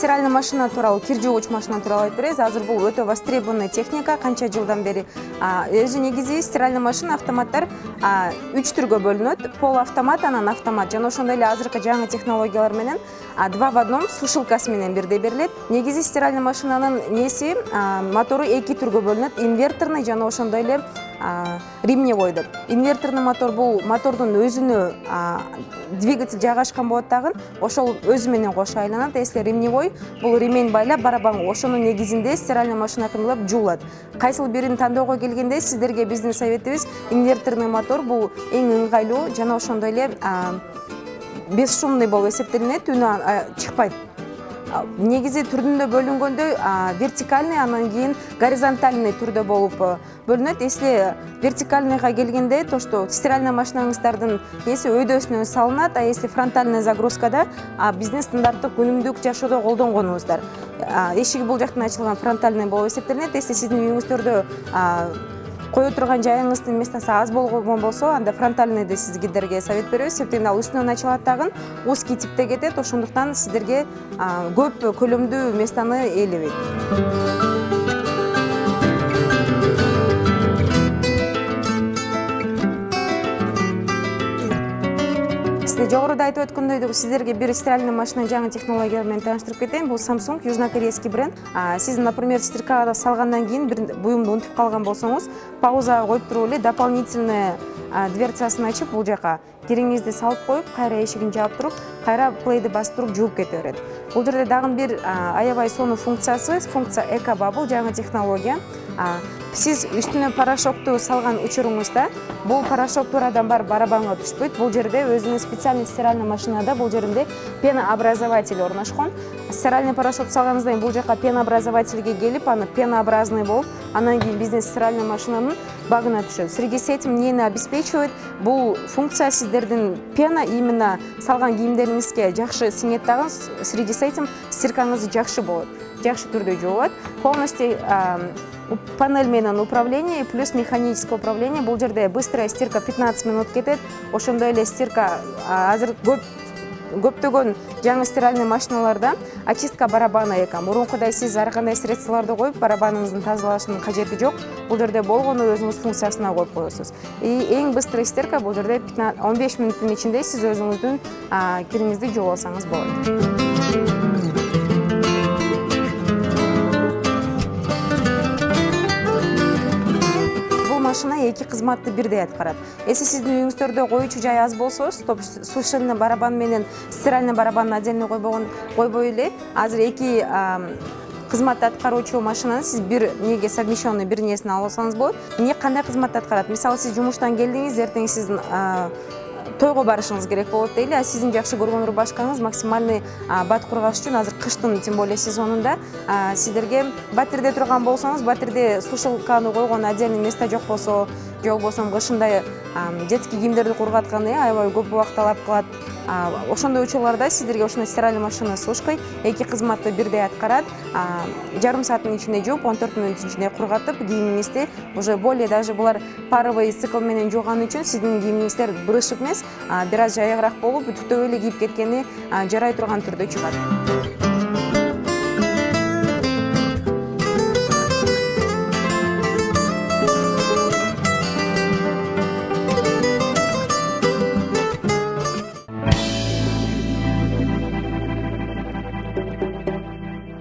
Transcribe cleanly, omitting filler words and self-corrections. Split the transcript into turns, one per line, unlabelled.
стиральный машина тууралуу, кир жуугуч машина тууралуу айтып беребиз. Азыр бул өтө востребованный техника, канча жылдан бери. Өзү негизи стиральный машина, автоматтар 3 түргө бөлүнөт. Пол автомат, анан автомат. Жана ошондой эле азыркы жаңы технологиялар менен 2 в 1 сушилкасы менен бирдей берилет. Негизи стиральный машинанын неси, мотору 2 түргө бөлүнөт. Инверторный жана ошондой эле ремневой деп. Инверторный мотор бул мотордун өзүнө двигатель жайгашкан болот дагы, ошол өзү менен кошо айланат. Если ремневой бул ремень байлап барабанга, ошонун негизинде стиральный машина кымдалып жуулат. Кайсыл бирин тандоого келгенде сиздерге биздин советибиз инверторный мотор бул эң ыңгайлуу жана ошондой эле бесшумный болуп эсептелинет, үнү чыкпайт. Негизи түрдүндө бөлүнгөндө вертикальный, анан кийин горизонтальный түрдө болуп бөлүнөт. Если вертикальныйга келгенде, то что стиральный машинаңыздардын эси өйдөсүнөн салынат, а если фронтальный загрузкада биздин стандарттык күнүмдүк жашоодо колдонгонубуздар. Эшиги бул жактан ачылган фронтальный болуп эсептелинет. Если сиздин үйүңүздөрдө кое турган жайыңыздын местосы аз болгон болсо, анда фронтальныйды сиздерге совет беребиз. Себептен ал үстүнөн ачылат дагы, узкий типте кетет, ошондуктан сиздерге көп көлөмдүү местаны ээлебейт. Жогоруда айтып өткөндөй, сиздерге бир стиральный машина жаңы технологиялар менен тааныштырып кетейин. Бул Samsung, южнокорейский бренд. Сиз, например, стиркага салгандан кийин бир буюмду унутуп калган болсоңуз, паузага коюп туруп эле дополнительный дверцасын ачып, бул жака кириңизди салып коюп, кайра эшигин жаап туруп, кайра плейди басып туруп жууп кете берет. Бул жерде дагы бир аябай сонун функциясы, функция эко-бабл, жаңы технология. Сиз үстүнө порошокту салган учуруңузда, бул порошок туурадан барып барабанга түшпөйт. Бул жерде өзүнүн специальный стиральный машинада бул жеринде пенообразователь орношкон. Стиральный порошок салганыңыздан кийин бул жака пенообразовательге келип, аны пенообразный болуп, анан кийин биздин стиральный машинанын багына түшөт. Среди с этим эмнени обеспечивает? Бул функция сиздердин пена именно салган кийимдериңизге жакшы сиңет дагы, среди с этим стиркаңыз жакшы болот. Жакшы түрдө жуулат. Полностью панель менен управление плюс механическое управление. Бул жерде быстрая стирка 15 минут кетет. Ошондой эле стирка азыр көптөгөн жаңы стиральный машиналарда очистка барабана экен. Мурункудай сиз ар кандай средстволорду коюп барабаныңыздын тазалашынын кажети жок. Бул жерде болгону өзүңүз функциясына коюп коесуз. Эң быстрый стирка бул жерде 15 минуттун ичинде сиз өзүңүздүн кириңизди жууп алсаңыз болот. Машина 2 кызматты бирдей аткарат. Если сиздин үйүңүздөрдө коюучу жай аз болсо, сушильный барабан менен стиральный барабанын отдельно койбой эле, азыр 2 кызматты аткаруучу машинаны сиз бир неге совмещенный бир несин алып алсаңыз болот. Эмне кандай кызматты аткарат? Мисалы, сиз жумуштан келдиңиз, эртең сиздин тойго барышыңыз керек болот дейли, а сиздин жакшы көргөн рубашкаңыз максимальный бат кургаш үчүн азыр кыштын тем более сезонунда сиздерге батирде турган болсоңуз, батирде сушилканы койгон отдельный место жок болсо, же болбосо кышында детский кийимдерди кургатканы аябай көп убакыт алып калат. Ошондой учурларда сиздерге ошондой стиральный машина с сушкой 2 кызматты бирдей аткарат. Жарым сааттын ичинде жууп, 14 мүнөттүн ичинде кургатып, кийимиңизди уже более даже булар паровый цикл менен жууган үчүн сиздин кийимиңиздер бырышып эмес, бир аз жайыгыраак болуп, түтөп эле кийип кеткени жарай турган түрдө чыгат.